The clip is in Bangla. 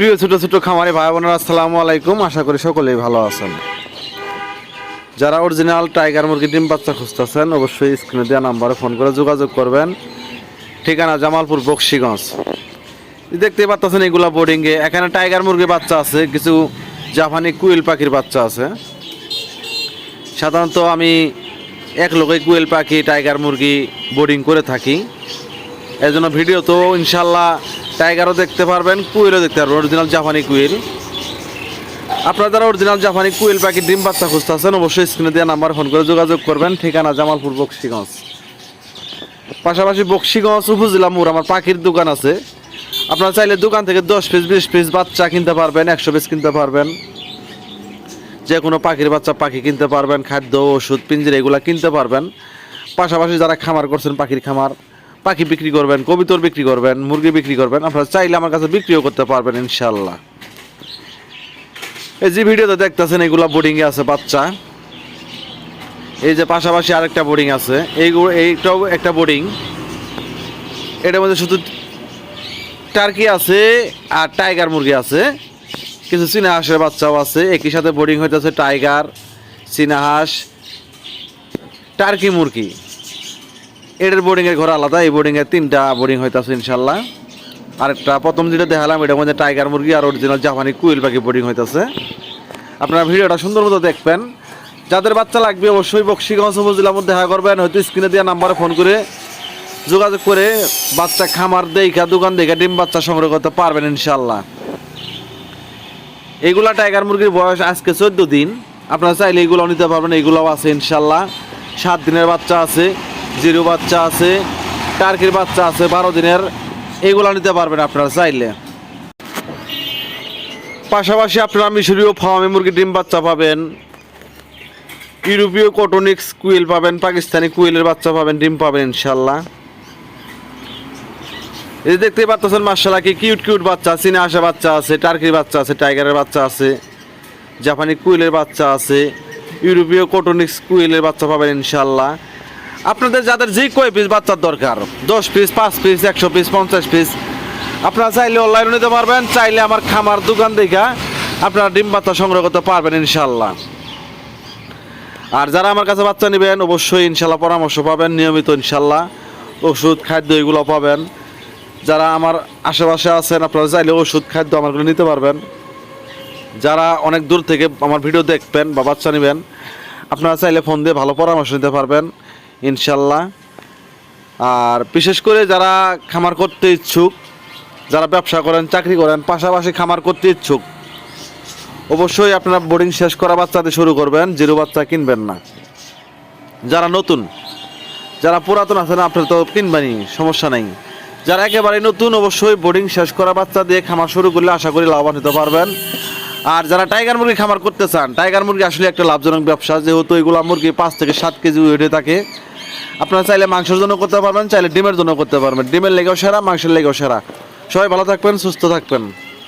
প্রিয় ছোট ছোট খামারি ভাই বোনেরা আসসালামু আলাইকুম। আশা করি সকলেই ভালো আছেন। যারা অরিজিনাল টাইগার মুরগি ডিম বাচ্চা খুঁজতেছেন অবশ্যই স্ক্রিনে দেওয়া নাম্বারে ফোন করে যোগাযোগ করবেন। ঠিকানা জামালপুর বক্সিগঞ্জ। দেখতে পাচ্ছেন এগুলা বোর্ডিংয়ে। এখানে টাইগার মুরগির বাচ্চা আছে, কিছু জাপানি কুইল পাখির বাচ্চা আছে। সাধারণত আমি এক লোকে কুইল পাখি টাইগার মুরগি বোর্ডিং করে থাকি। এই জন্য ভিডিও তো ইনশাল্লাহ টাইগারও দেখতে পারবেন, কুইলও দেখতে পারবেন, অরিজিনাল জাপানি কুইল। আপনারা যারা অরিজিনাল জাপানি কুইল পাখির ডিম বাচ্চা খুঁজতেছেন অবশ্যই স্ক্রিনে দেওয়া নাম্বার ফোন করে যোগাযোগ করবেন। ঠিকানা জামালপুর বক্সিগঞ্জ। পাশাপাশি বক্সিগঞ্জ উপজেলা মোড় আমার পাখির দোকান আছে। আপনারা চাইলে দোকান থেকে 10 পিস 20 পিস বাচ্চা কিনতে পারবেন, 100 পিস কিনতে পারবেন। যে কোনো পাখির বাচ্চা পাখি কিনতে পারবেন, খাদ্য ওষুধ পিঞ্জিরা এগুলো কিনতে পারবেন। পাশাপাশি যারা খামার করছেন, পাখির খামার, পাখি বিক্রি করবেন, কবিতর বিক্রি করবেন, মুরগি বিক্রি করবেন, আপনারা চাইলে আমার কাছে বিক্রিও করতে পারবেন ইনশাল্লাহ। এই যে ভিডিওতে দেখতেছেন এগুলা বোর্ডিংয়ে আছে বাচ্চা। এই যে পাশাপাশি আরেকটা বোর্ডিং আছে, এইটাও একটা বোর্ডিং। এটার মধ্যে শুধু টার্কি আছে আর টাইগার মুরগি আছে, কিছু চীনা হাঁসের বাচ্চাও আছে। একই সাথে বোর্ডিং হইতেছে টাইগার, চীনা হাঁস, টার্কি মুরগি। এটার বোর্ডিংয়ের ঘর আলাদা। এই বোর্ডিংয়ে 3টা বোর্ডিং হইতেছে ইনশাল্লাহ। আরেকটা প্রথম যেটা দেখালাম এটার মধ্যে টাইগার মুরগি আর অরিজিনাল জাপানি কুইল পাখি বোর্ডিং হইতেছে। আপনারা ভিডিওটা সুন্দর মতো দেখবেন। যাদের বাচ্চা লাগবে অবশ্যই বক্সিগঞ্জ উপজেলার মধ্যে দেখা করবেন। হয়তো স্ক্রিনে দেওয়া নাম্বারে ফোন করে যোগাযোগ করে বাচ্চা খামার দেখা, দোকান দেখা ডিম বাচ্চা সংগ্রহ করতে পারবেন ইনশাল্লাহ। এইগুলা টাইগার মুরগির বয়স আজকে 14 দিন। আপনারা চাইলে এইগুলো নিতে পারবেন। এইগুলোও আছে ইনশাল্লাহ। 7 দিনের বাচ্চা আছে, 0 বাচ্চা আছে, টার্কির বাচ্চা আছে 12 দিনের। এইগুলো নিতে পারবেন আপনারা চাইলে। পাশাপাশি আপনারা মিশরীয় ফার্মে মুরগির ডিম বাচ্চা পাবেন, ইউরোপীয় কটনিক্স কুইল পাবেন, পাকিস্তানি কুইলের বাচ্চা পাবেন, ডিম পাবেন ইনশাল্লাহ। এই দেখতেই পাচ্ছেন মাশাআল্লাহ কি কিউট কিউট বাচ্চা। চীনা হাঁসের বাচ্চা আছে, টার্কির বাচ্চা আছে, টাইগারের বাচ্চা আছে, জাপানি কুইলের বাচ্চা আছে, ইউরোপীয় কটনিক্স কুইলের বাচ্চা পাবেন ইনশাল্লাহ। আপনাদের যাদের যে কয় পিস বাচ্চার দরকার, 10 পিস, 5 পিস, 100 পিস, 50 পিস, আপনারা চাইলে অনলাইনে নিতে পারবেন। চাইলে আমার খামার দোকান দেখা আপনারা ডিম বাচ্চা সংগ্রহ করতে পারবেন ইনশাল্লাহ। আর যারা আমার কাছে বাচ্চা নেবেন অবশ্যই ইনশাল্লাহ পরামর্শ পাবেন নিয়মিত ইনশাল্লাহ। ওষুধ খাদ্য এগুলো পাবেন। যারা আমার আশেপাশে আছেন আপনারা চাইলে ওষুধ খাদ্য আমারগুলো নিতে পারবেন। যারা অনেক দূর থেকে আমার ভিডিও দেখবেন বা বাচ্চা নেবেন আপনারা চাইলে ফোন দিয়ে ভালো পরামর্শ নিতে পারবেন ইনশাল্লাহ। আর বিশেষ করে যারা খামার করতে ইচ্ছুক, যারা ব্যবসা করেন, চাকরি করেন, পাশাপাশি খামার করতে ইচ্ছুক, অবশ্যই আপনারা বোর্ডিং শেষ করা বাচ্চাতে শুরু করবেন, 0 বাচ্চা কিনবেন না। যারা নতুন, যারা পুরাতন আছেন আপনারা তো কিনবেনই, সমস্যা নেই। যারা একেবারে নতুন অবশ্যই বোর্ডিং শেষ করা বাচ্চা দিয়ে খামার শুরু করলে আশা করি লাভবান হতে পারবেন। আর যারা টাইগার মুরগি খামার করতে চান, টাইগার মুরগি আসলে একটা লাভজনক ব্যবসা, যেহেতু এগুলো মুরগি 5 থেকে 7 কেজি ওয়েটে থাকে। আপনারা চাইলে মাংসের জন্য করতে পারবেন, চাইলে ডিমের জন্য করতে পারবেন। ডিমের লেগেও সেরা, মাংসের লেগেও সেরা। সবাই ভালো থাকবেন, সুস্থ থাকবেন।